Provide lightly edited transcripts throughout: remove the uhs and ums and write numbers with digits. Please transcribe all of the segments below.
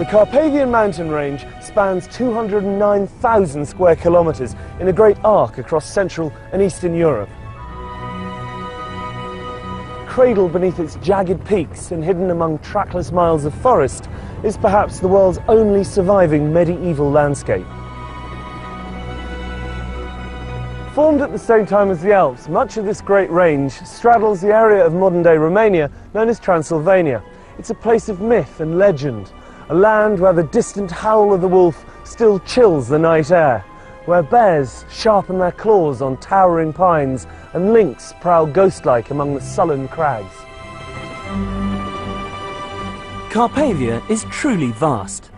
The Carpathian mountain range spans 209,000 square kilometres in a great arc across Central and Eastern Europe. Cradled beneath its jagged peaks and hidden among trackless miles of forest is perhaps the world's only surviving medieval landscape. Formed at the same time as the Alps, much of this great range straddles the area of modern-day Romania known as Transylvania. It's a place of myth and legend, a land where the distant howl of the wolf still chills the night air, where bears sharpen their claws on towering pines and lynx prowl ghost-like among the sullen crags. Carpathia is truly vast.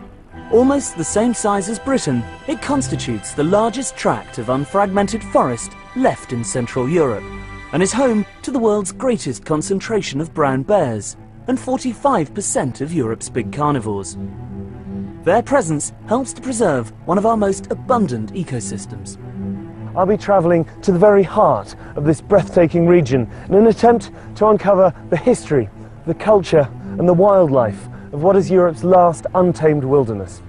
Almost the same size as Britain, it constitutes the largest tract of unfragmented forest left in Central Europe, and is home to the world's greatest concentration of brown bears and 45% of Europe's big carnivores. Their presence helps to preserve one of our most abundant ecosystems. I'll be travelling to the very heart of this breathtaking region in an attempt to uncover the history, the culture and the wildlife of what is Europe's last untamed wilderness.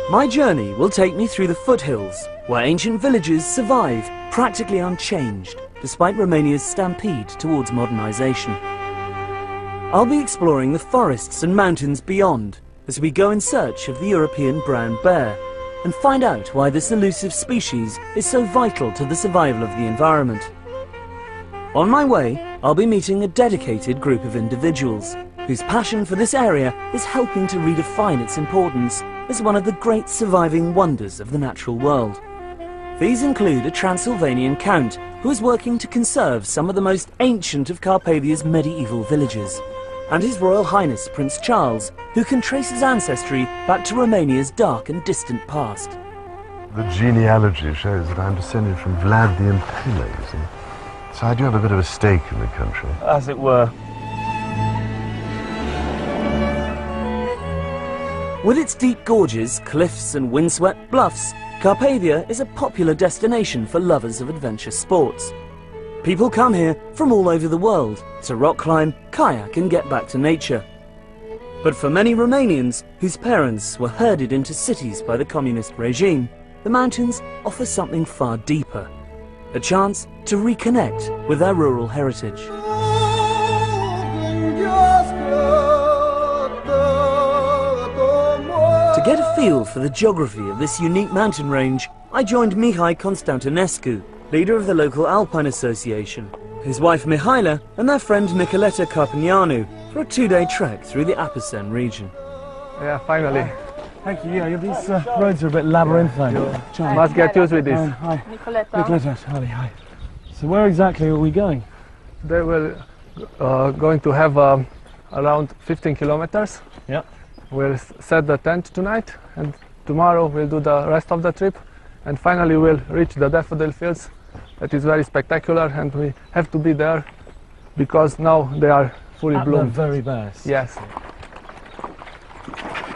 My journey will take me through the foothills, where ancient villages survive practically unchanged, despite Romania's stampede towards modernisation. I'll be exploring the forests and mountains beyond as we go in search of the European brown bear and find out why this elusive species is so vital to the survival of the environment. On my way, I'll be meeting a dedicated group of individuals whose passion for this area is helping to redefine its importance as one of the great surviving wonders of the natural world. These include a Transylvanian count who is working to conserve some of the most ancient of Carpathia's medieval villages, and His Royal Highness Prince Charles, who can trace his ancestry back to Romania's dark and distant past. The genealogy shows that I'm descended from Vlad the Impaler, you see. So I do have a bit of a stake in the country. As it were. With its deep gorges, cliffs and windswept bluffs, Carpathia is a popular destination for lovers of adventure sports. People come here from all over the world to rock climb, kayak and get back to nature. But for many Romanians whose parents were herded into cities by the communist regime, the mountains offer something far deeper, a chance to reconnect with their rural heritage. To get a feel for the geography of this unique mountain range, I joined Mihai Constantinescu, leader of the local Alpine Association, his wife Mihaela and their friend Nicoleta Carpignanu for a 2-day trek through the Apuseni region. Yeah, finally. Thank you. Yeah, these roads are a bit labyrinthine. Must get used with this. Hi. Nicoleta. Hi. So where exactly are we going? They will going to have around 15 kilometers. Yeah. We'll set the tent tonight, and tomorrow we'll do the rest of the trip, and finally we'll reach the daffodil fields. That is very spectacular, and we have to be there because now they are fully bloomed. At their very best. Yes.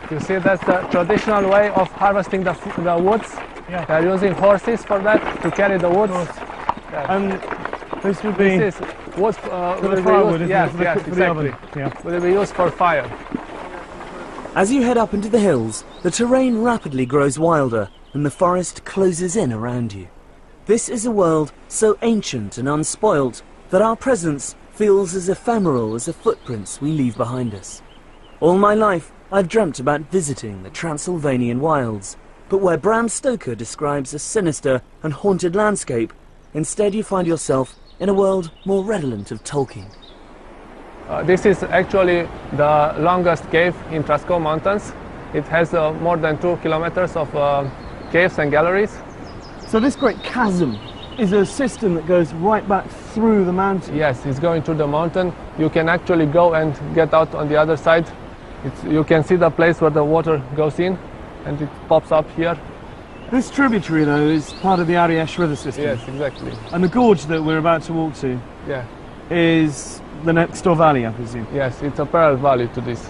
You see, that's the traditional way of harvesting the woods. Yeah. They are using horses for that, to carry the woods. Yeah. And this would be... This is wood for the firewood, isn't yes, it? yes, For the oven. exactly. Yeah. Will be used for fire. As you head up into the hills, the terrain rapidly grows wilder and the forest closes in around you. This is a world so ancient and unspoilt that our presence feels as ephemeral as the footprints we leave behind us. All my life, I've dreamt about visiting the Transylvanian wilds, but where Bram Stoker describes a sinister and haunted landscape, instead you find yourself in a world more redolent of Tolkien. This is actually the longest cave in Trascou Mountains. It has more than 2 kilometers of caves and galleries. So this great chasm is a system that goes right back through the mountain? Yes, it's going through the mountain. You can actually go and get out on the other side. You can see the place where the water goes in, and it pops up here. This tributary, though, is part of the Ariash river system. Yes, exactly. And the gorge that we're about to walk to is the next door valley, I presume? Yes, it's a parallel valley to this.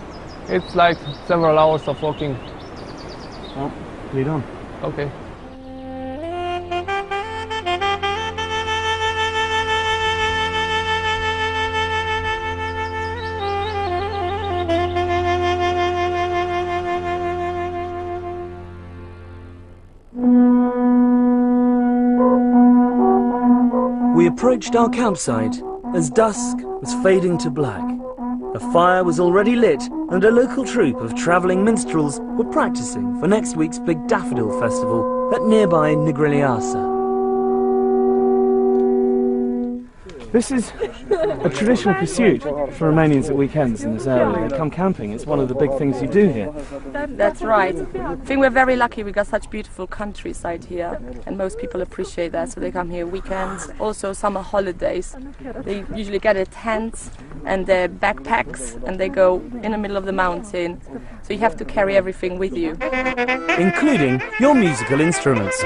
It's like several hours of walking. Well, lead on. Okay. approached our campsite as dusk was fading to black. A fire was already lit and a local troupe of travelling minstrels were practising for next week's big daffodil festival at nearby Negriljeasa. This is a traditional pursuit for Romanians at weekends in this area. They come camping. It's one of the big things you do here. That's right. I think we're very lucky we got such beautiful countryside here, and most people appreciate that, so they come here weekends, also summer holidays. They usually get a tent and their backpacks and they go in the middle of the mountain, so you have to carry everything with you. Including your musical instruments.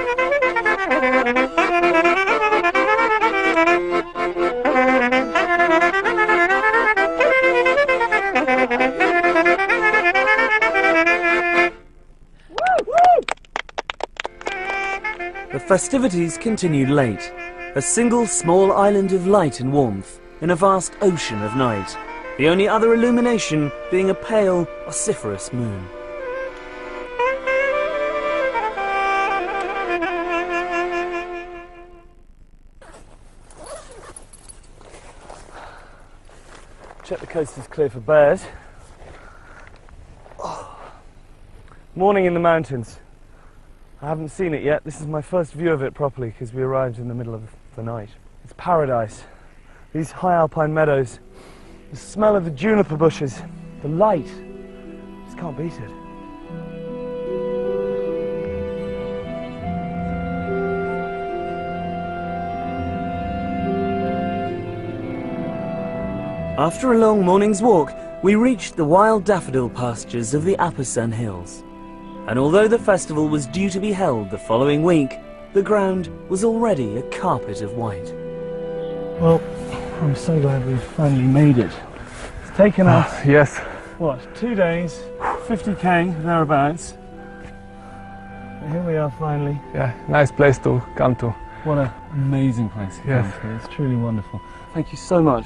The festivities continued late, a single small island of light and warmth in a vast ocean of night, the only other illumination being a pale, vociferous moon. Check the coast is clear for bears. Oh. Morning in the mountains. I haven't seen it yet. This is my first view of it properly because we arrived in the middle of the night. It's paradise. These high alpine meadows, the smell of the juniper bushes, the light. Just can't beat it. After a long morning's walk, we reached the wild daffodil pastures of the Apasan Hills. And although the festival was due to be held the following week, the ground was already a carpet of white. Well, I'm so glad we've finally made it. It's taken us, Yes. what, 2 days, 50k, thereabouts. But here we are finally. Yeah, nice place to come to. What an amazing place to Yes. come to. It's truly wonderful. Thank you so much.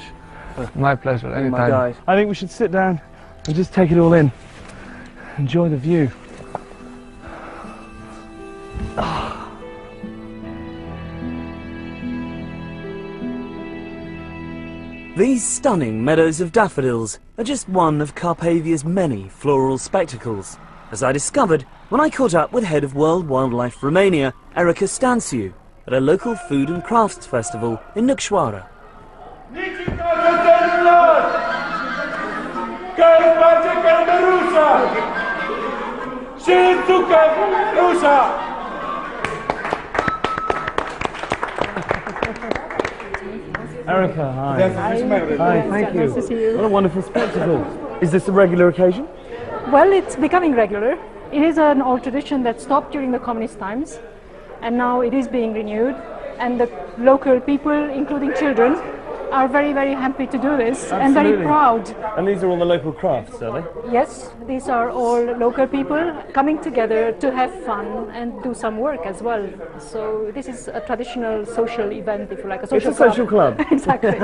My pleasure, My anytime. guide. I think we should sit down and just take it all in. Enjoy the view. These stunning meadows of daffodils are just one of Carpathia's many floral spectacles, as I discovered when I caught up with head of World Wildlife Romania, Erica Stanciu, at a local food and crafts festival in Nucșoara. Erica, hi. Hi, thank you. Nice to see you. What a wonderful spectacle. Is this a regular occasion? Well, it's becoming regular. It is an old tradition that stopped during the communist times, and now it is being renewed. And the local people, including children, are very, very happy to do this and very Absolutely. proud. And these are all the local crafts, are they? Yes, these are all local people coming together to have fun and do some work as well. So this is a traditional social event, if you like, a social It's a social club. Exactly.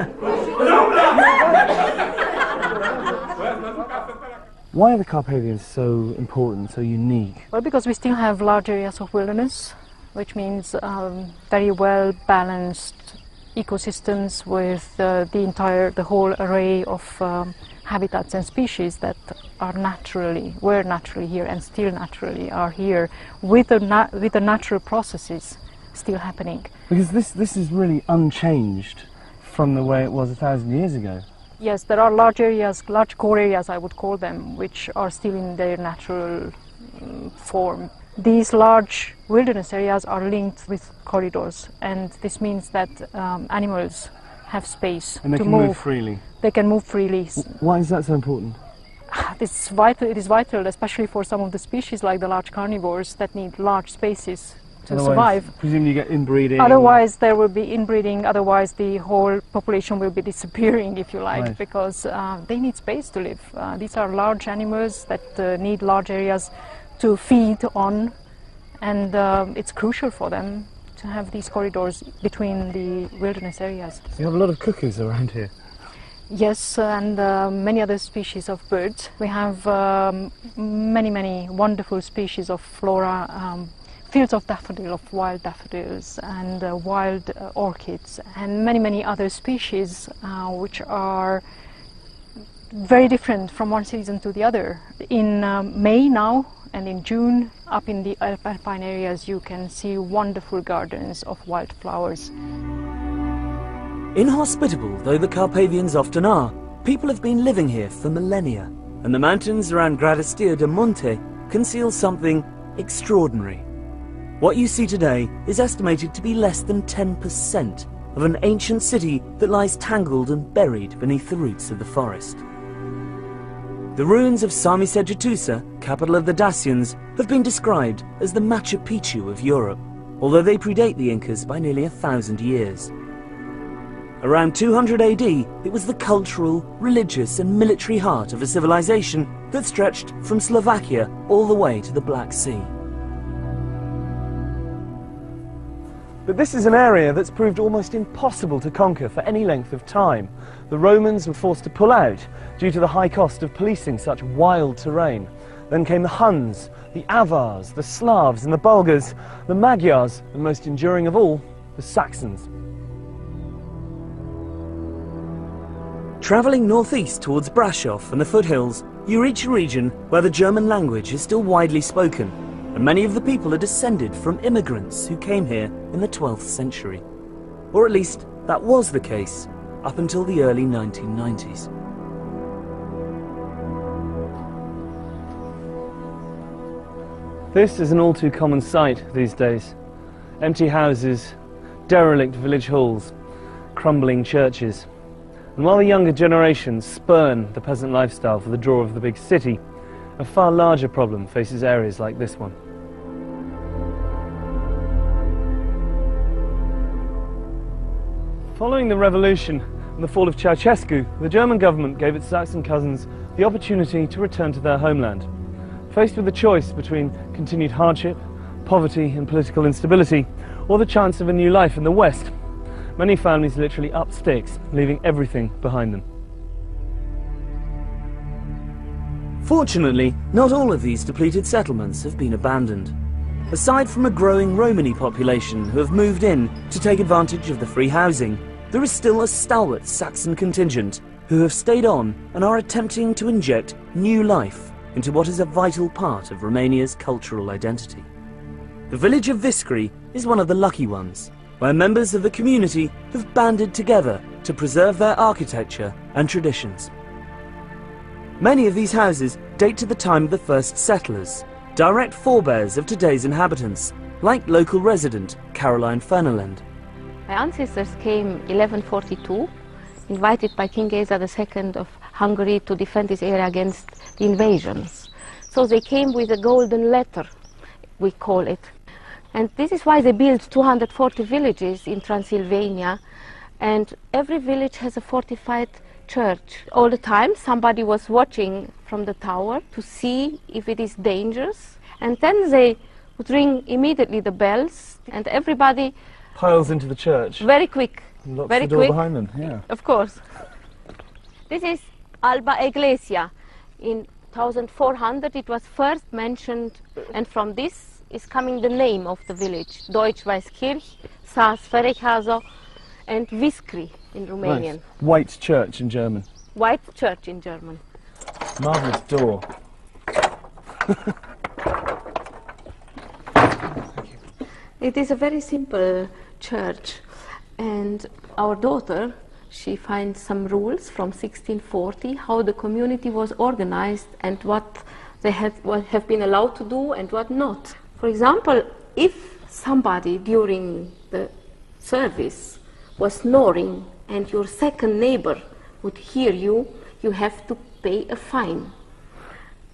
Why are the Carpathians so important, so unique? Well, because we still have large areas of wilderness, which means very well balanced ecosystems with the whole array of habitats and species that were naturally here and still naturally are here, with the natural processes still happening. Because this is really unchanged from the way it was 1,000 years ago. Yes, there are large areas, large core areas I would call them, which are still in their natural form. These large wilderness areas are linked with corridors, and this means that animals have space And they to can move freely. They can move freely. Why is that so important? It's vital. It is vital, especially for some of the species like the large carnivores that need large spaces to survive. Presumably you get inbreeding. Otherwise there will be inbreeding, otherwise the whole population will be disappearing, if you like, Right. because they need space to live. These are large animals that need large areas to feed on, and it's crucial for them to have these corridors between the wilderness areas. You have a lot of cuckoos around here. Yes, and many other species of birds. We have many wonderful species of flora, fields of wild daffodils and wild orchids and many other species which are very different from one season to the other. In May now and in June, up in the alpine areas, you can see wonderful gardens of wildflowers. Inhospitable though the Carpathians often are, people have been living here for millennia, and the mountains around Gradistir de Monte conceal something extraordinary. What you see today is estimated to be less than 10% of an ancient city that lies tangled and buried beneath the roots of the forest. The ruins of Samisejitusa, capital of the Dacians, have been described as the Machu Picchu of Europe, although they predate the Incas by nearly 1,000 years. Around 200 AD, it was the cultural, religious and military heart of a civilization that stretched from Slovakia all the way to the Black Sea. But this is an area that's proved almost impossible to conquer for any length of time. The Romans were forced to pull out due to the high cost of policing such wild terrain. Then came the Huns, the Avars, the Slavs and the Bulgars, the Magyars, and most enduring of all, the Saxons. Travelling northeast towards Brasov and the foothills, you reach a region where the German language is still widely spoken, and many of the people are descended from immigrants who came here in the 12th century. Or at least, that was the case, up until the early 1990s. This is an all too common sight these days. Empty houses, derelict village halls, crumbling churches. And while the younger generations spurn the peasant lifestyle for the draw of the big city, a far larger problem faces areas like this one. Following the revolution and the fall of Ceausescu, the German government gave its Saxon cousins the opportunity to return to their homeland. Faced with the choice between continued hardship, poverty and political instability, or the chance of a new life in the West, many families literally upped sticks, leaving everything behind them. Fortunately, not all of these depleted settlements have been abandoned. Aside from a growing Romani population who have moved in to take advantage of the free housing, there is still a stalwart Saxon contingent who have stayed on and are attempting to inject new life into what is a vital part of Romania's cultural identity. The village of Viscri is one of the lucky ones, where members of the community have banded together to preserve their architecture and traditions. Many of these houses date to the time of the first settlers, direct forebears of today's inhabitants, like local resident Caroline Fernelend. My ancestors came 1142, invited by King Géza II of Hungary to defend this area against the invasions. So they came with a golden letter, we call it. And this is why they built 240 villages in Transylvania, and every village has a fortified church. All the time somebody was watching from the tower to see if it is dangerous, and then they would ring immediately the bells, and everybody Piles into the church. very quick. And locks very the door quick. behind them, yeah. Of course. This is Alba Iglesia. In 1400 it was first mentioned, and from this is coming the name of the village, Deutsch-Weißkirch, Saas-Ferechhazo, and Viscri in Romanian. Nice. White church in German. White church in German. Marvellous door. It is a very simple church, and our daughter, she finds some rules from 1640, how the community was organized and what they have been allowed to do and what not. For example, if somebody during the service was snoring and your second neighbor would hear you, you have to pay a fine.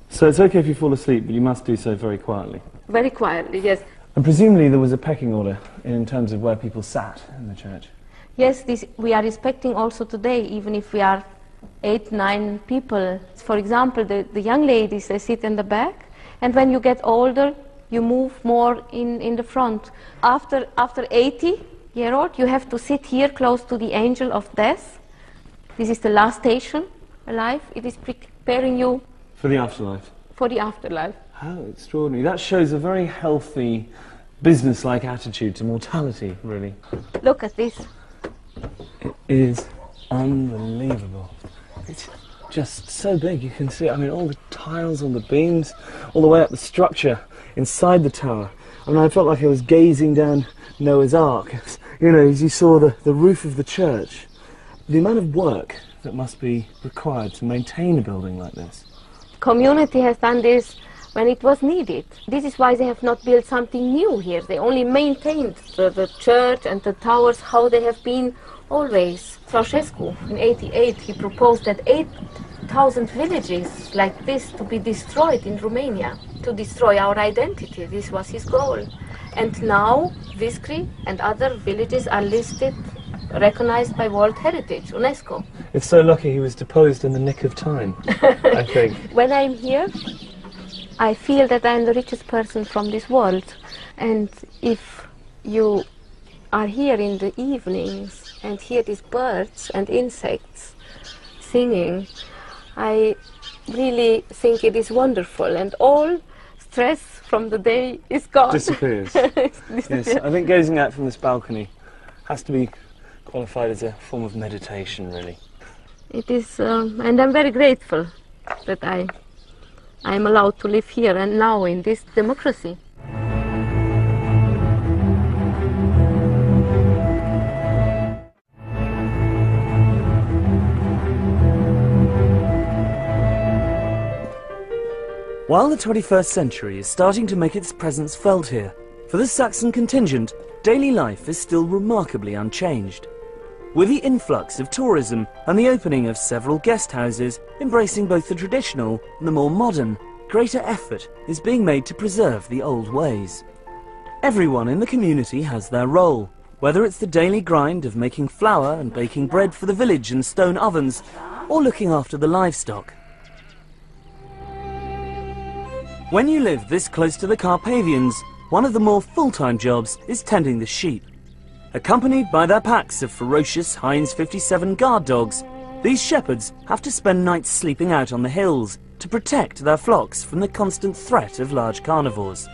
So it's okay if you fall asleep, but you must do so very quietly. Very quietly, yes. And presumably there was a pecking order in terms of where people sat in the church. Yes, this we are respecting also today, even if we are 8, 9 people. For example, the young ladies, they sit in the back, and when you get older, you move more in the front. After 80-year-old, you have to sit here close to the angel of death. This is the last station alive. It is preparing you For the afterlife. for the afterlife. How extraordinary. That shows a very healthy business-like attitude to mortality, really. Look at this. It is unbelievable. It's just so big, you can see, I mean, all the tiles on the beams, all the way up the structure inside the tower. I mean, I felt like I was gazing down Noah's Ark, you know, as you saw the roof of the church. The amount of work that must be required to maintain a building like this. Community has done this when it was needed. This is why they have not built something new here. They only maintained the church and the towers how they have been always. Ceausescu, in '88, he proposed that 8,000 villages like this to be destroyed in Romania, to destroy our identity. This was his goal. And now Viscri and other villages are listed, recognized by World Heritage, UNESCO. It's so lucky he was deposed in the nick of time, I think. When I'm here, I feel that I'm the richest person from this world. And if you are here in the evenings and hear these birds and insects singing, I really think it is wonderful, and all stress from the day is gone. Disappears. Yes, I think gazing out from this balcony has to be qualified as a form of meditation, really. It is, and I'm very grateful that I am allowed to live here and now in this democracy. While the 21st century is starting to make its presence felt here, for the Saxon contingent, daily life is still remarkably unchanged. With the influx of tourism and the opening of several guest houses, embracing both the traditional and the more modern, greater effort is being made to preserve the old ways. Everyone in the community has their role, whether it's the daily grind of making flour and baking bread for the village in stone ovens, or looking after the livestock. When you live this close to the Carpathians, one of the more full-time jobs is tending the sheep. Accompanied by their packs of ferocious Heinz 57 guard dogs, these shepherds have to spend nights sleeping out on the hills to protect their flocks from the constant threat of large carnivores.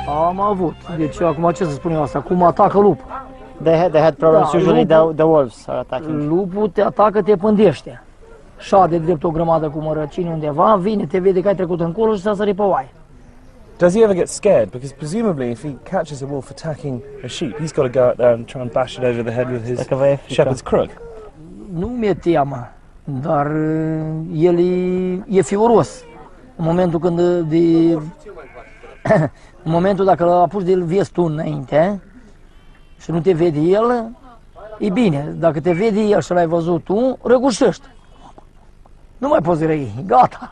Am avut. Deci acum ce să spun eu asta? Cum atacă lupul? They had problems usually, the wolves are attacking. Lupul te atacă, te pândește. Șade drept o grămadă cu mărăcini undeva, vine, te vede că ai trecut încolo și s-a sărit pe oaie. Does he ever get scared? Because presumably if he catches a wolf attacking a sheep, he's got to go out there and try and bash it over the head with his shepherd's crook. Nu mi-e teamă, dar el e fioros. În momentul când în momentul dacă l-a pus de-l vezi tu înainte și nu te vede el, e bine. Dacă te vede el și l-ai văzut tu, răgușești. Nu mai poți răi, gata.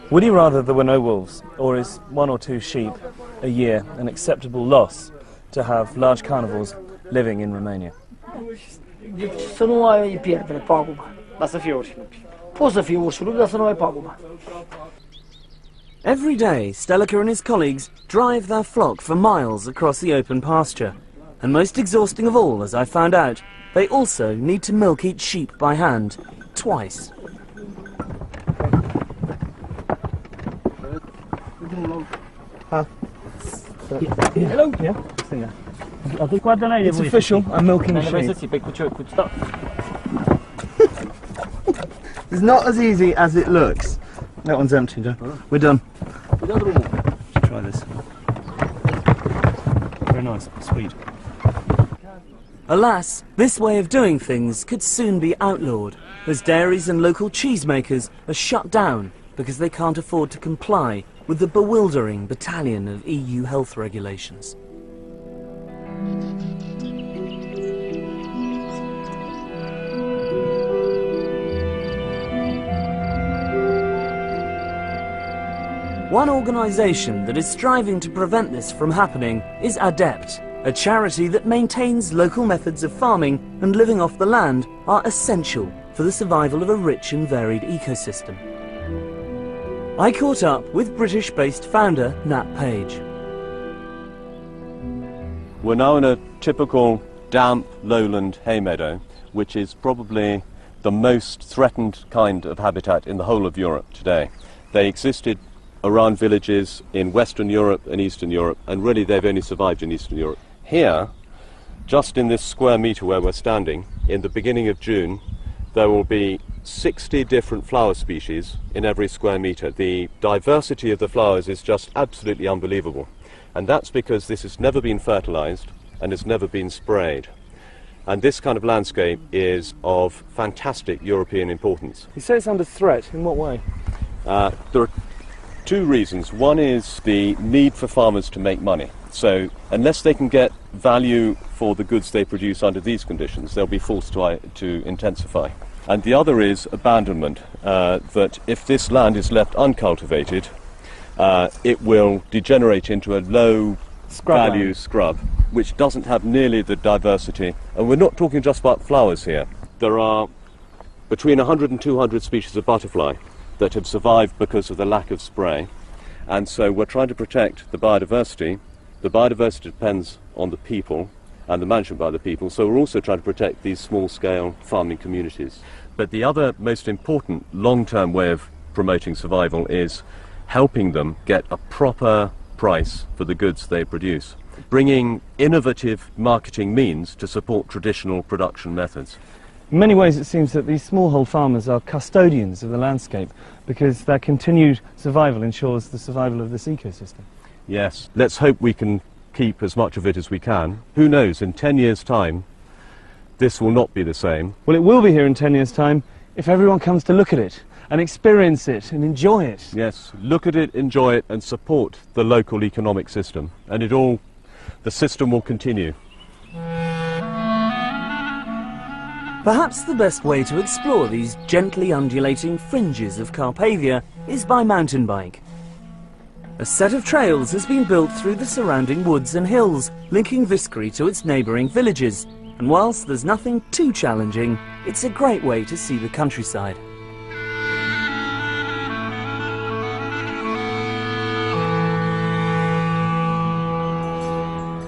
Would he rather there were no wolves, or is 1 or 2 sheep a year an acceptable loss to have large carnivores living in Romania? Deci să nu ai pierdere, pagubă. Dar să fie urși lupi. Poți să fie urși lupi, dar să nu ai pagubă. Every day, Stelaka and his colleagues drive their flock for miles across the open pasture. And most exhausting of all, as I found out, they also need to milk each sheep by hand, twice. Hello? Yeah? It's official, I'm milking sheep. It's not as easy as it looks. That one's empty, Joe. We're done. Let's try this. Very nice, sweet. Alas, this way of doing things could soon be outlawed, as dairies and local cheesemakers are shut down because they can't afford to comply with the bewildering battalion of EU health regulations. One organisation that is striving to prevent this from happening is ADEPT, a charity that maintains local methods of farming and living off the land are essential for the survival of a rich and varied ecosystem. I caught up with British-based founder Nat Page. We're now in a typical damp lowland hay meadow, which is probably the most threatened kind of habitat in the whole of Europe today. They existed around villages in Western Europe and Eastern Europe, and really they've only survived in Eastern Europe. Here, just in this square metre where we're standing, in the beginning of June, there will be 60 different flower species in every square metre. The diversity of the flowers is just absolutely unbelievable. And that's because this has never been fertilised and has never been sprayed. And this kind of landscape is of fantastic European importance. You say it's under threat. In what way? There are two reasons. One is the need for farmers to make money. So unless they can get value for the goods they produce under these conditions, they'll be forced to intensify. And the other is abandonment, that if this land is left uncultivated, it will degenerate into a low-value scrub, which doesn't have nearly the diversity. And we're not talking just about flowers here. There are between 100 and 200 species of butterfly that have survived because of the lack of spray. And so we're trying to protect the biodiversity. The biodiversity depends on the people and the management by the people, so we're also trying to protect these small-scale farming communities. But the other most important long-term way of promoting survival is helping them get a proper price for the goods they produce, bringing innovative marketing means to support traditional production methods. In many ways it seems that these smallhold farmers are custodians of the landscape because their continued survival ensures the survival of this ecosystem. Yes, let's hope we can keep as much of it as we can. Who knows, in 10 years' time this will not be the same. Well, it will be here in 10 years' time if everyone comes to look at it and experience it and enjoy it. Yes, look at it, enjoy it and support the local economic system, and the system will continue. Perhaps the best way to explore these gently undulating fringes of Carpathia is by mountain bike. A set of trails has been built through the surrounding woods and hills, linking Viskri to its neighbouring villages, and whilst there's nothing too challenging, it's a great way to see the countryside.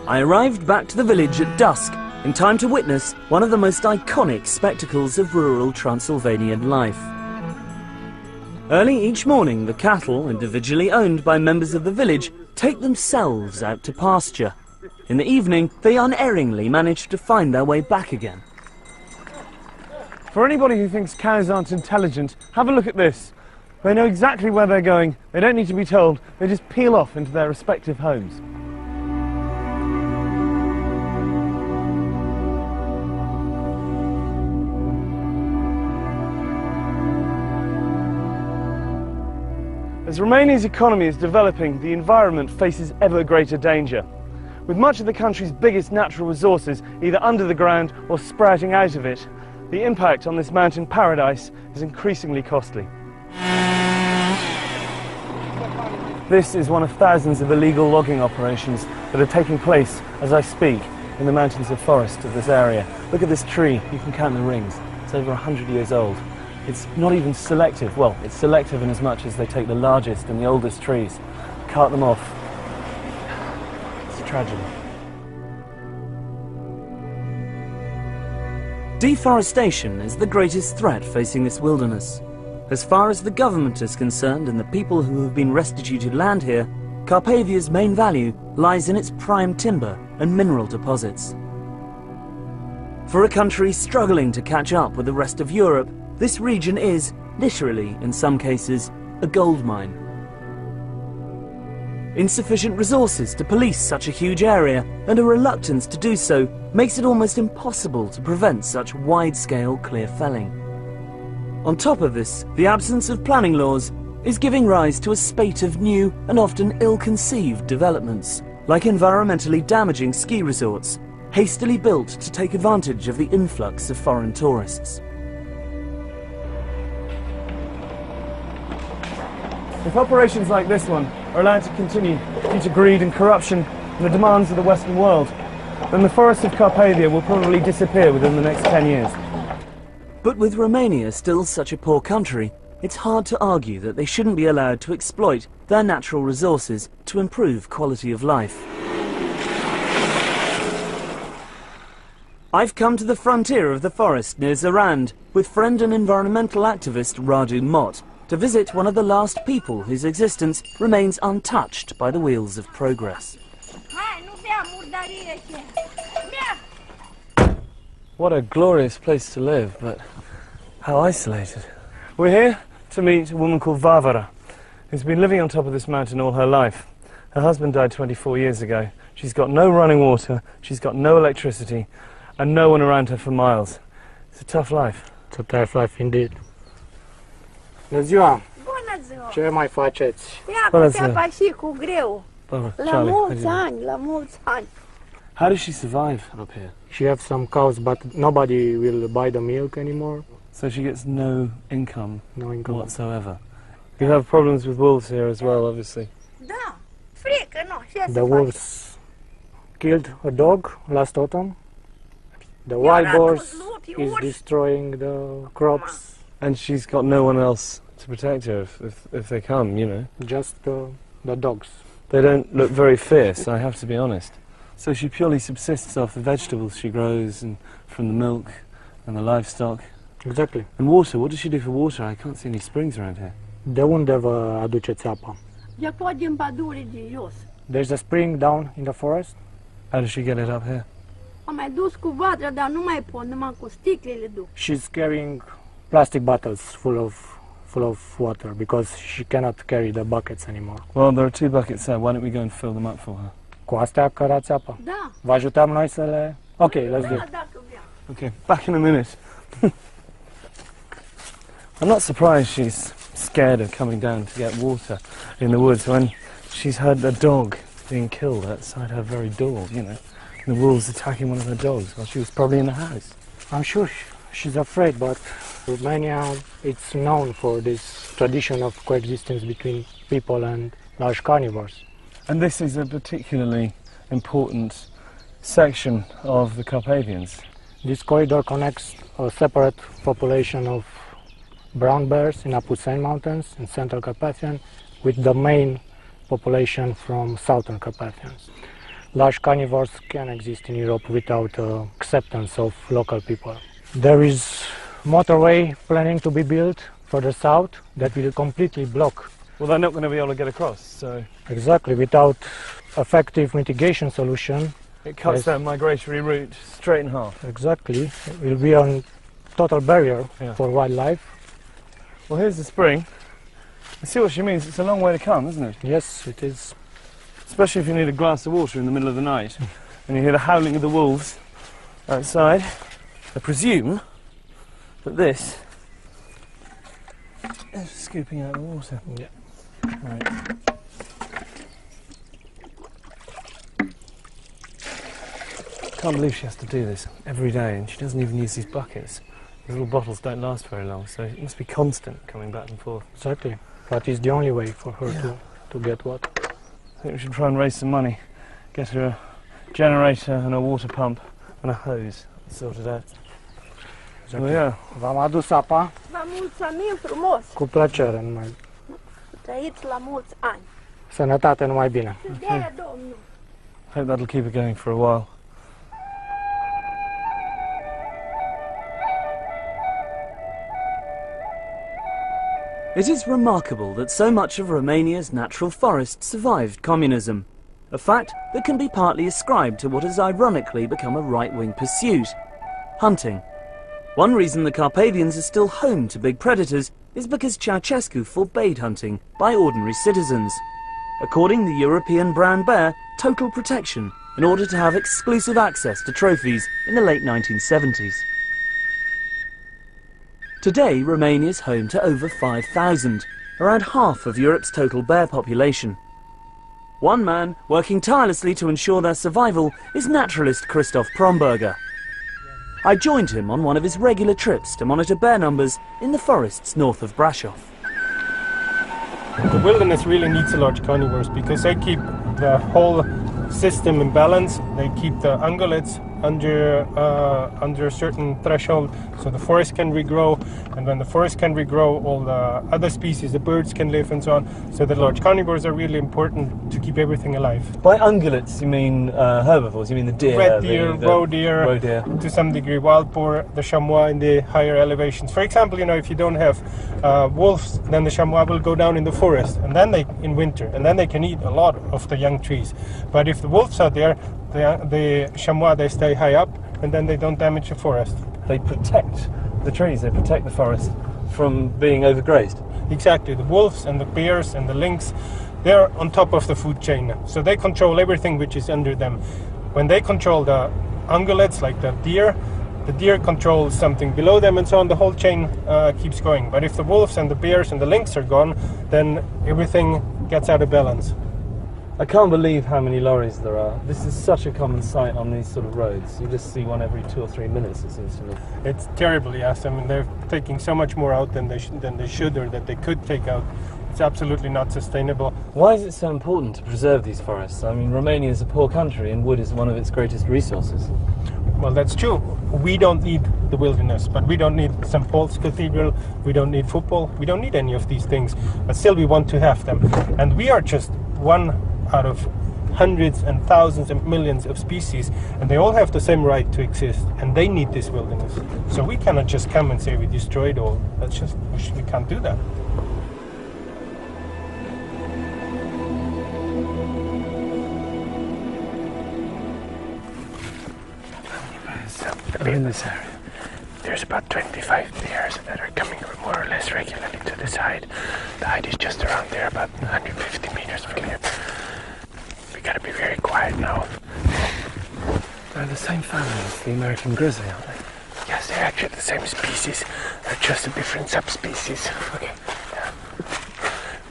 I arrived back to the village at dusk, in time to witness one of the most iconic spectacles of rural Transylvanian life. Early each morning, the cattle, individually owned by members of the village, take themselves out to pasture. In the evening, they unerringly manage to find their way back again. For anybody who thinks cows aren't intelligent, have a look at this. They know exactly where they're going, they don't need to be told, they just peel off into their respective homes. As Romania's economy is developing, the environment faces ever greater danger. With much of the country's biggest natural resources either under the ground or sprouting out of it, the impact on this mountain paradise is increasingly costly. This is one of thousands of illegal logging operations that are taking place as I speak in the mountains of forest of this area. Look at this tree, you can count the rings. It's over 100 years old. It's not even selective. Well, it's selective in as much as they take the largest and the oldest trees, cart them off. It's a tragedy. Deforestation is the greatest threat facing this wilderness. As far as the government is concerned and the people who have been restituted land here, Carpathia's main value lies in its prime timber and mineral deposits. For a country struggling to catch up with the rest of Europe, this region is, literally in some cases, a gold mine. Insufficient resources to police such a huge area and a reluctance to do so makes it almost impossible to prevent such wide-scale clear felling. On top of this, the absence of planning laws is giving rise to a spate of new and often ill-conceived developments, like environmentally damaging ski resorts, hastily built to take advantage of the influx of foreign tourists. If operations like this one are allowed to continue due to greed and corruption and the demands of the Western world, then the forests of Carpathia will probably disappear within the next 10 years. But with Romania still such a poor country, it's hard to argue that they shouldn't be allowed to exploit their natural resources to improve quality of life. I've come to the frontier of the forest near Zarand with friend and environmental activist Radu Mott to visit one of the last people whose existence remains untouched by the wheels of progress. What a glorious place to live, but how isolated. We're here to meet a woman called Varvara, who's been living on top of this mountain all her life. Her husband died 24 years ago. She's got no running water, she's got no electricity, and no one around her for miles. It's a tough life. It's a tough life indeed. Bună ziua! Bună ziua! Ce mai faceți? Ia cu teapa și cu greu. La mulți ani, la mulți ani. How does she survive up here? She has some cows, but nobody will buy the milk anymore. So she gets no income, no income whatsoever. You have problems with wolves here as well, obviously. Da, frică, nu, ce să The faci? wolves killed a dog last autumn. The wild boars is destroying the crops. And she's got no one else to protect her if they come, you know. Just the dogs. They don't look very fierce, I have to be honest. So she purely subsists off the vegetables she grows and from the milk and the livestock. Exactly. And water, what does she do for water? I can't see any springs around here. De unde vă aduceți apa? De tot din pădure de jos. There's a spring down in the forest. How does she get it up here? Am mai dus cu vatra, dar nu mai pot, numai cu sticlele duc. She's carrying plastic bottles full of water because she cannot carry the buckets anymore. Well, there are 2 buckets there. Why don't we go and fill them up for her? Cu astea cărați apa? Da. Vă ajutăm noi să le... Ok, let's do it. Okay, back in a minute. I'm not surprised she's scared of coming down to get water in the woods when she's heard a dog being killed outside her very door, you know. The wolves attacking one of her dogs while she was probably in the house. I'm sure she's afraid, but Romania, it's known for this tradition of coexistence between people and large carnivores. And this is a particularly important section of the Carpathians. This corridor connects a separate population of brown bears in Apuseni Mountains in Central Carpathian with the main population from Southern Carpathians. Large carnivores can exist in Europe without acceptance of local people. There is motorway planning to be built further south that will completely block. Well, they're not going to be able to get across, so... Exactly, without effective mitigation solution. It cuts that migratory route straight in half. Exactly, it will be a total barrier for wildlife. Well, here's the spring. I see what she means, it's a long way to come, isn't it? Yes, it is. Especially if you need a glass of water in the middle of the night and you hear the howling of the wolves outside. I presume that this is scooping out the water. Yeah. Right. Can't believe she has to do this every day, and she doesn't even use these buckets. These little bottles don't last very long, so it must be constant coming back and forth. Exactly, but it's the only way for her to get water. I think we should try and raise some money, get her a generator and a water pump and a hose sorted out. Exactly. So, yeah. V-am adus apa. Vă mulțumim frumos. Cu plăcere, numai. Trăiți la mulți ani. Sănătate, numai bine. De Domnul. I hope that'll keep her going for a while. It is remarkable that so much of Romania's natural forest survived communism, a fact that can be partly ascribed to what has ironically become a right-wing pursuit: hunting. One reason the Carpathians are still home to big predators is because Ceausescu forbade hunting by ordinary citizens, according the European brown bear total protection in order to have exclusive access to trophies in the late 1970s. Today, Romania is home to over 5,000, around half of Europe's total bear population. One man working tirelessly to ensure their survival is naturalist Christoph Promberger. I joined him on one of his regular trips to monitor bear numbers in the forests north of Brasov. The wilderness really needs large carnivores because they keep the whole system in balance. They keep the ungulates under a certain threshold, so the forest can regrow, and when the forest can regrow, all the other species, the birds can live and so on. So the large carnivores are really important to keep everything alive. By ungulates you mean herbivores, you mean the deer? Red deer, the roe deer, to some degree wild boar, the chamois in the higher elevations. For example, you know, if you don't have wolves, then the chamois will go down in the forest, and then in winter, and then they can eat a lot of the young trees. But if the wolves are there, the chamois, they stay high up, and then they don't damage the forest. They protect the trees, they protect the forest from being overgrazed. Exactly. The wolves and the bears and the lynx, they're on top of the food chain, so they control everything which is under them. When they control the ungulates, like the deer controls something below them, and so on. The whole chain keeps going. But if the wolves and the bears and the lynx are gone, then everything gets out of balance. I can't believe how many lorries there are. This is such a common sight on these sort of roads. You just see one every 2 or 3 minutes, it seems to me. It's terrible, yes. I mean, they're taking so much more out than they should, or that they could take out. It's absolutely not sustainable. Why is it so important to preserve these forests? I mean, Romania is a poor country and wood is one of its greatest resources. Well, that's true. We don't need the wilderness, but we don't need St. Paul's Cathedral, we don't need football, we don't need any of these things, but still we want to have them. And we are just one out of hundreds and thousands and millions of species, and they all have the same right to exist, and they need this wilderness. So we cannot just come and say we destroyed all. That's just, we can't do that. In this area, there's about 25 bears that are coming more or less regularly to the side. The height is just around there, about 150 meters from here. We gotta be very quiet now. They're the same family as the American grizzly, aren't they? Yes, they're actually the same species. They're just a different subspecies. Okay. Yeah.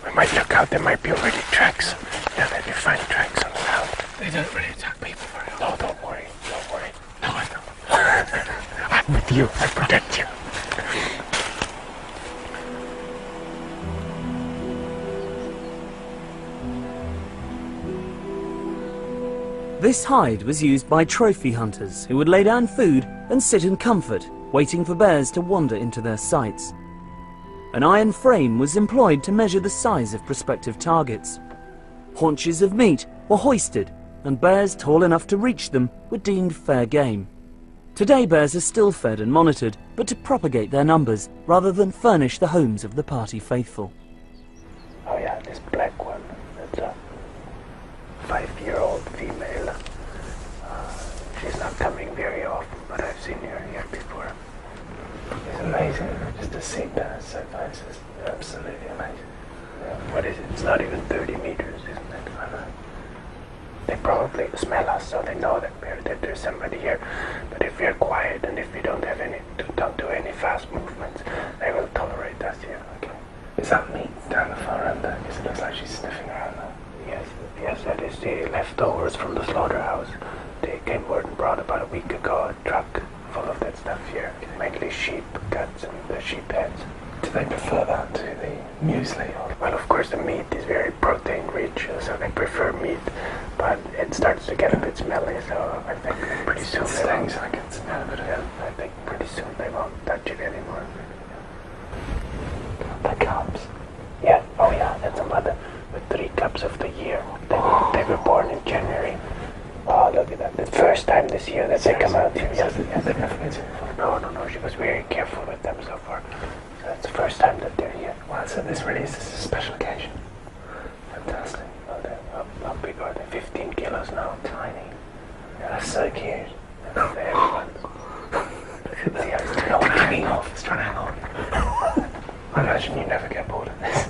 We might look out, there might be already tracks. Yeah, there'll be fine tracks on the ground. They don't really attack people very often. No, don't worry, don't worry. No, I know. I'm with you, I protect you. This hide was used by trophy hunters who would lay down food and sit in comfort, waiting for bears to wander into their sights. An iron frame was employed to measure the size of prospective targets. Haunches of meat were hoisted, and bears tall enough to reach them were deemed fair game. Today bears are still fed and monitored, but to propagate their numbers rather than furnish the homes of the party faithful. Oh yeah, this black one, that's a 5-year-old female. She's not coming very often, but I've seen her here before. It's amazing, just to see bears so close. It's absolutely amazing. Yeah. What is it? It's not even 30 meters, isn't it? I know. They probably smell us, so they know that there's somebody here. But if we're quiet and if we don't do any fast movements, they will tolerate us here. Okay. Is that meat down the far end there? Because it looks like she's sniffing around there. Yes, that is the leftovers from the slaughterhouse. They came word and brought about a week ago a truck full of that stuff here. Mainly sheep guts and the sheep heads. Do they prefer that to the muesli? Or? Well, of course the meat is very protein rich, so they prefer meat, but it starts to get a bit smelly, so I think pretty soon they won't. I can smell it. Yeah, I think pretty soon they won't touch it anymore. The cubs? Yeah, oh yeah, that's a mother with 3 cubs of the year. They were born in January. Oh, look at that. The first time this year that they come out here. Yes, they've never been here before. No, she was very careful with them so far. So that's the first time that they're here. Wow, so this really is a special occasion. Fantastic. Oh, how big are they? 15 kilos now. Tiny. Yeah, that's so cute. No, they're everyone. Look at that. It's hanging off. It's trying to hang on. I imagine you never get bored of this.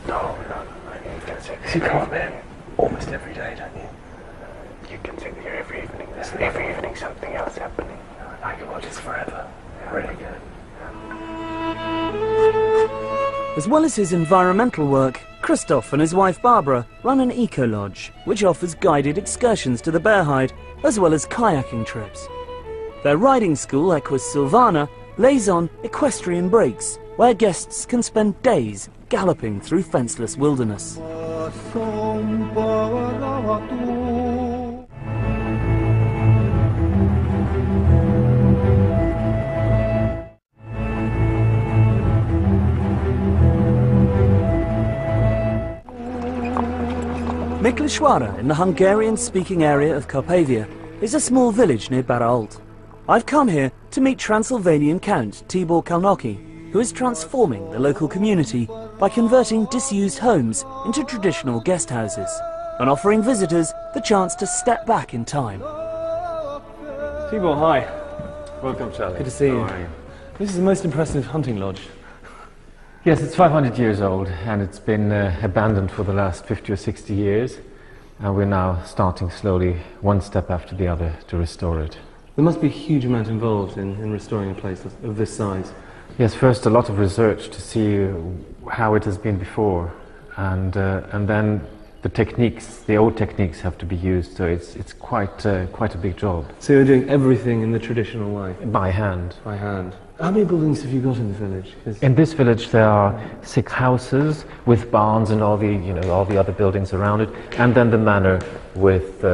No. You can sit you come up there almost every day, don't you? You can sit here every evening. There's every evening something else happening. I can watch this forever. Yeah. Really good. As well as his environmental work, Christoph and his wife Barbara run an eco-lodge, which offers guided excursions to the bear hide, as well as kayaking trips. Their riding school, Equus Silvana, lays on equestrian breaks, where guests can spend days galloping through fenceless wilderness. Miklișoara, in the Hungarian-speaking area of Carpathia, is a small village near Barault. I've come here to meet Transylvanian Count Tibor Kalnoki, who is transforming the local community by converting disused homes into traditional guest houses and offering visitors the chance to step back in time. Tibor, hi. Welcome, Charlie. Good to see you. How are you? This is the most impressive hunting lodge. Yes, it's 500 years old and it's been abandoned for the last 50 or 60 years. And we're now starting slowly, one step after the other, to restore it. There must be a huge amount involved in restoring a place of this size. Yes, first a lot of research to see how it has been before, and then the techniques, the old techniques, have to be used. So it's quite a big job. So you're doing everything in the traditional way? By hand. By hand. How many buildings have you got in the village? In this village there are 6 houses with barns and all the other buildings around it, and then the manor with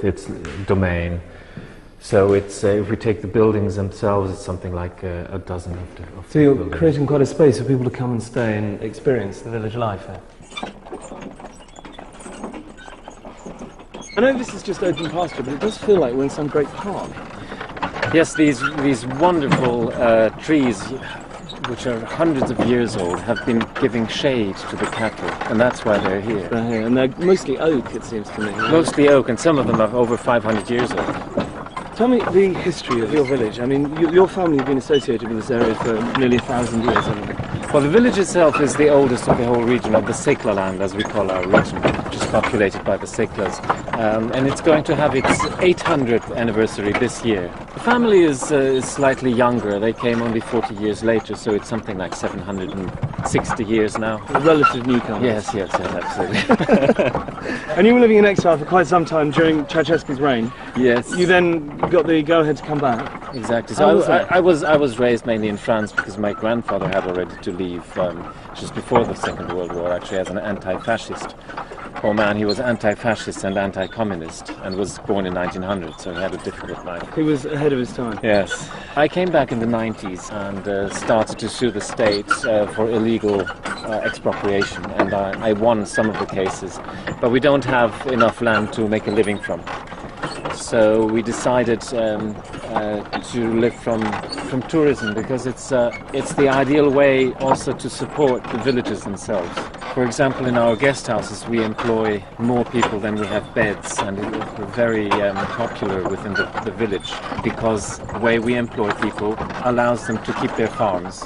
its domain. So it's if we take the buildings themselves, it's something like a dozen of So you're buildings. creating quite a space for people to come and stay and experience the village life here. I know this is just open pasture, but it does feel like we're in some great park. Yes, these wonderful trees, which are hundreds of years old, have been giving shade to the cattle, and that's why they're here. They're here, and they're mostly oak, it seems to me. Mostly oak, and some of them are over 500 years old. Tell me the history of your village. I mean, your family have been associated with this area for nearly 1,000 years, haven't they? Well, the village itself is the oldest of the whole region, of the Sekla land, as we call our region, which is populated by the Seklas. And it's going to have its 800th anniversary this year. The family is slightly younger. They came only 40 years later, so it's something like 760 years now. A relative newcomer. Yes, absolutely. And you were living in exile for quite some time during Ceausescu's reign. Yes. You then got the go-ahead to come back. Exactly. How So was that? I was raised mainly in France because my grandfather had already to leave just before the Second World War, actually, as an anti-fascist. Poor man, he was anti-fascist and anti-communist and was born in 1900, so he had a difficult life. He was ahead of his time. Yes. I came back in the 90s and started to sue the state for illegal expropriation, and I won some of the cases, but we don't have enough land to make a living from. So we decided to live from tourism, because it's the ideal way also to support the villagers themselves. For example, in our guest houses we employ more people than we have beds, and we're very popular within the village, because the way we employ people allows them to keep their farms.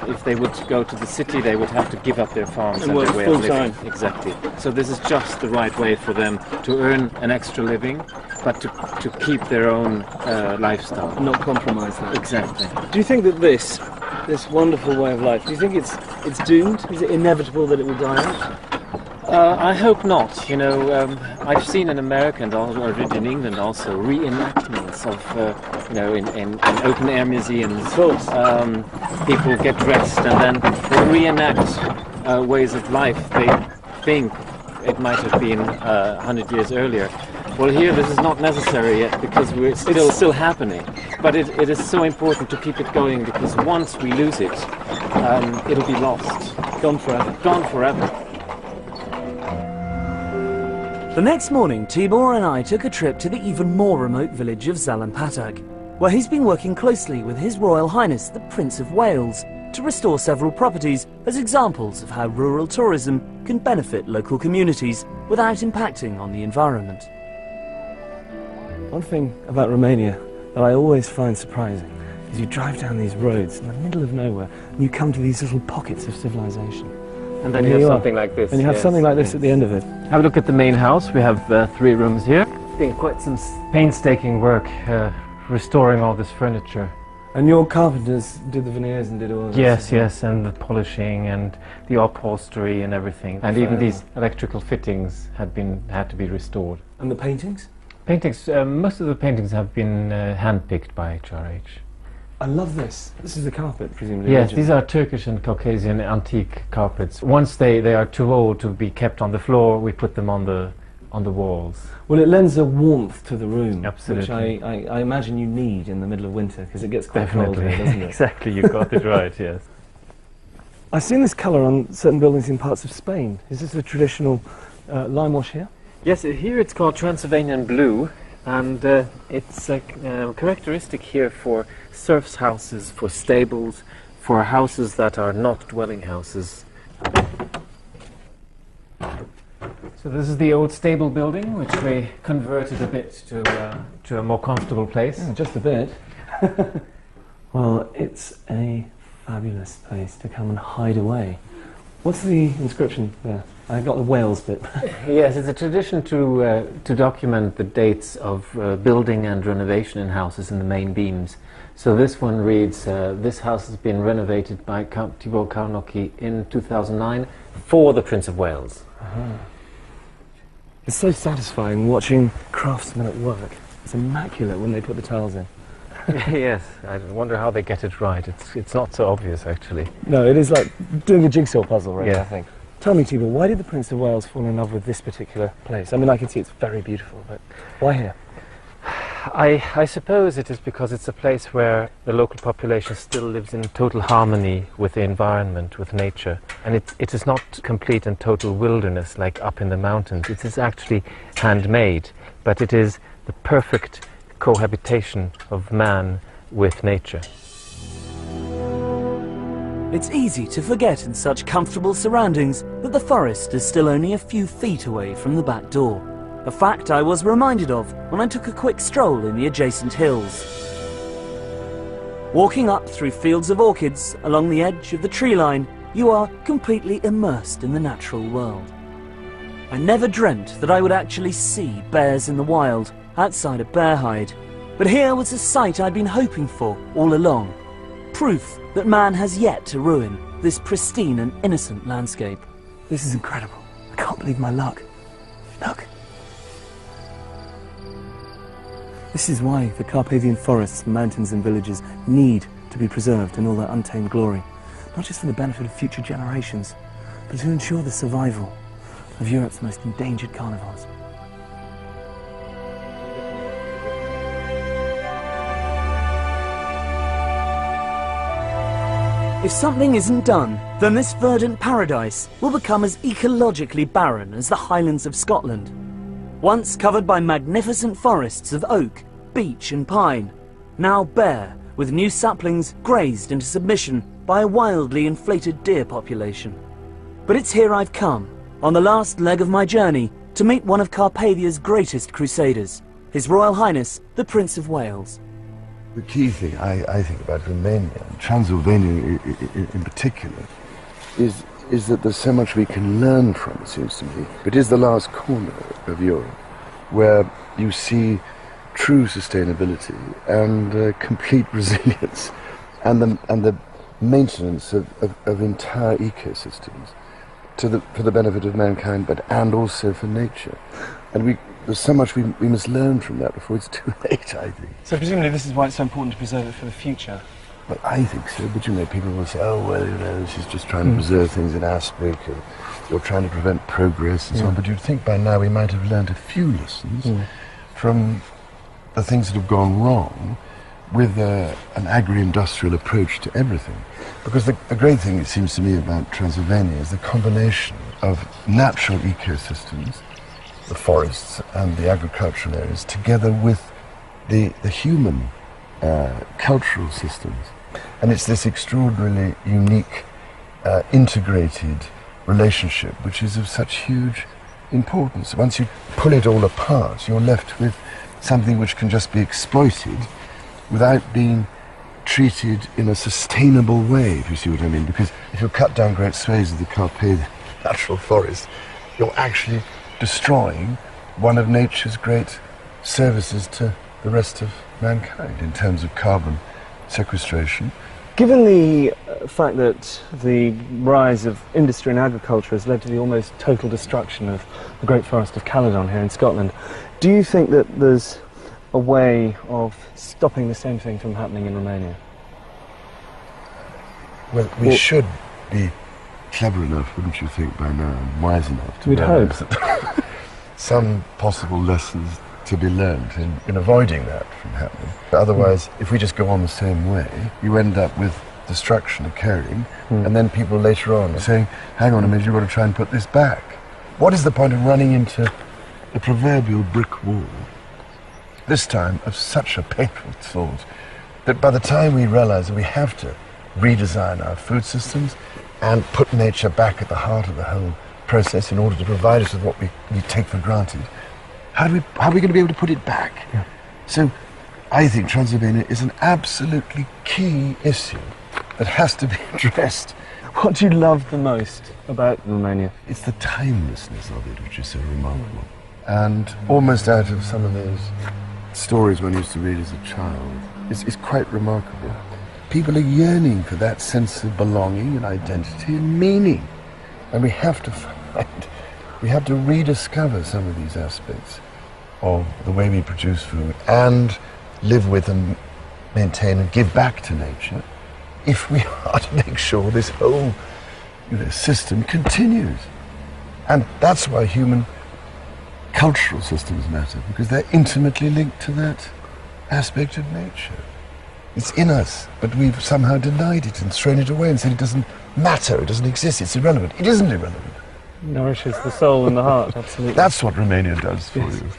If they would go to the city, they would have to give up their farms and their way of living. Exactly. So this is just the right way for them to earn an extra living, but to keep their own lifestyle. Not compromise that. Exactly. Do you think that this wonderful way of life, do you think it's doomed? Is it inevitable that it will die out? I hope not. You know, I've seen in America and in England also reenactments of, in open-air museums. People get dressed and then they reenact ways of life they think it might have been 100 years earlier. Well, here this is not necessary yet, because it's still happening. But it is so important to keep it going, because once we lose it, it'll be lost. Gone forever. Gone forever. The next morning, Tibor and I took a trip to the even more remote village of Zalampatag, where he's been working closely with His Royal Highness the Prince of Wales to restore several properties as examples of how rural tourism can benefit local communities without impacting on the environment. One thing about Romania that I always find surprising is you drive down these roads in the middle of nowhere and you come to these little pockets of civilization. And then you have something like this. And you have something like this at the end of it. Have a look at the main house. We have 3 rooms here. It's been quite some painstaking work restoring all this furniture. And your carpenters did the veneers and did all this? Yes, and the polishing and the upholstery and everything. And even these electrical fittings had to be restored. And the paintings? Paintings, most of the paintings have been hand-picked by HRH. I love this. This is the carpet, presumably. Yes, these are Turkish and Caucasian antique carpets. Once they are too old to be kept on the floor, we put them on the walls. Well, it lends a warmth to the room, absolutely, which I imagine you need in the middle of winter, because it gets quite cold here, doesn't it? Exactly, you got it right, yes. I've seen this colour on certain buildings in parts of Spain. Is this a traditional lime wash here? Yes, here it's called Transylvanian blue, and it's characteristic here for serfs' houses, for stables, for houses that are not dwelling houses. So this is the old stable building, which we converted a bit to a more comfortable place. Oh, just a bit. Well, it's a fabulous place to come and hide away. What's the inscription there? I got the Wales bit. Yes, it's a tradition to document the dates of building and renovation in houses in the main beams. So this one reads, this house has been renovated by Count Tibor Karnocki in 2009 for the Prince of Wales. It's so satisfying watching craftsmen at work. It's immaculate when they put the tiles in. Yes, I wonder how they get it right. It's not so obvious, actually. No, it is like doing a jigsaw puzzle, really, Yeah. I think. Tell me, Tibor, why did the Prince of Wales fall in love with this particular place? I mean, I can see it's very beautiful, but why here? I suppose it is because it's a place where the local population still lives in total harmony with the environment, with nature. And it is not complete and total wilderness like up in the mountains. It is actually handmade, but it is the perfect cohabitation of man with nature. It's easy to forget in such comfortable surroundings that the forest is still only a few feet away from the back door. A fact I was reminded of when I took a quick stroll in the adjacent hills. Walking up through fields of orchids along the edge of the tree line, you are completely immersed in the natural world. I never dreamt that I would actually see bears in the wild outside of Bearhide, but here was a sight I'd been hoping for all along. Proof that man has yet to ruin this pristine and innocent landscape. This is incredible. I can't believe my luck. Look. This is why the Carpathian forests, mountains and villages need to be preserved in all their untamed glory. Not just for the benefit of future generations, but to ensure the survival of Europe's most endangered carnivores. If something isn't done, then this verdant paradise will become as ecologically barren as the Highlands of Scotland. Once covered by magnificent forests of oak, beech and pine, now bare with new saplings grazed into submission by a wildly inflated deer population. But it's here I've come, on the last leg of my journey, to meet one of Carpathia's greatest crusaders, His Royal Highness, the Prince of Wales. The key thing I think about Romania, and Transylvania in particular, is that there's so much we can learn from, it seems to me. It is the last corner of Europe where you see true sustainability and complete resilience and the maintenance of entire ecosystems for the benefit of mankind, and also for nature. And there's so much we must learn from that before it's too late, I think. So presumably this is why it's so important to preserve it for the future. Well, I think so, but people will say, oh, well, this is just trying to preserve things in aspic, or you're trying to prevent progress and so on. But you'd think by now we might have learned a few lessons from the things that have gone wrong with an agri-industrial approach to everything. Because the great thing, it seems to me, about Transylvania is the combination of natural ecosystems, the forests and the agricultural areas, together with the human cultural systems. And it's this extraordinarily unique, integrated relationship which is of such huge importance. Once you pull it all apart, you're left with something which can just be exploited without being treated in a sustainable way, if you see what I mean. Because if you cut down great swathes of the Carpathian natural forest, you're actually destroying one of nature's great services to the rest of mankind in terms of carbon sequestration. Given the fact that the rise of industry and agriculture has led to the almost total destruction of the Great Forest of Caledon here in Scotland, do you think that there's a way of stopping the same thing from happening in Romania? Well, we should be clever enough, wouldn't you think, by now, and wise enough to realize that some possible lessons to be learned in avoiding that from happening. Otherwise, if we just go on the same way, you end up with destruction occurring, and then people later on are saying, hang on a minute, you've got to try and put this back. What is the point of running into a proverbial brick wall, this time of such a painful sort, that by the time we realize that we have to redesign our food systems and put nature back at the heart of the whole process in order to provide us with what we take for granted, how are we going to be able to put it back? Yeah. So I think Transylvania is an absolutely key issue that has to be addressed. What do you love the most about Romania? It's the timelessness of it, which is so remarkable. And almost out of some of those stories one used to read as a child, it's quite remarkable. People are yearning for that sense of belonging and identity and meaning. And we have to rediscover some of these aspects of the way we produce food and live with and maintain and give back to nature if we are to make sure this whole system continues. And that's why human cultural systems matter, because they're intimately linked to that aspect of nature. It's in us, but we've somehow denied it and thrown it away and said it doesn't matter, it doesn't exist, it's irrelevant. It isn't irrelevant. Nourishes the soul and the heart, absolutely. That's what Romania does for you.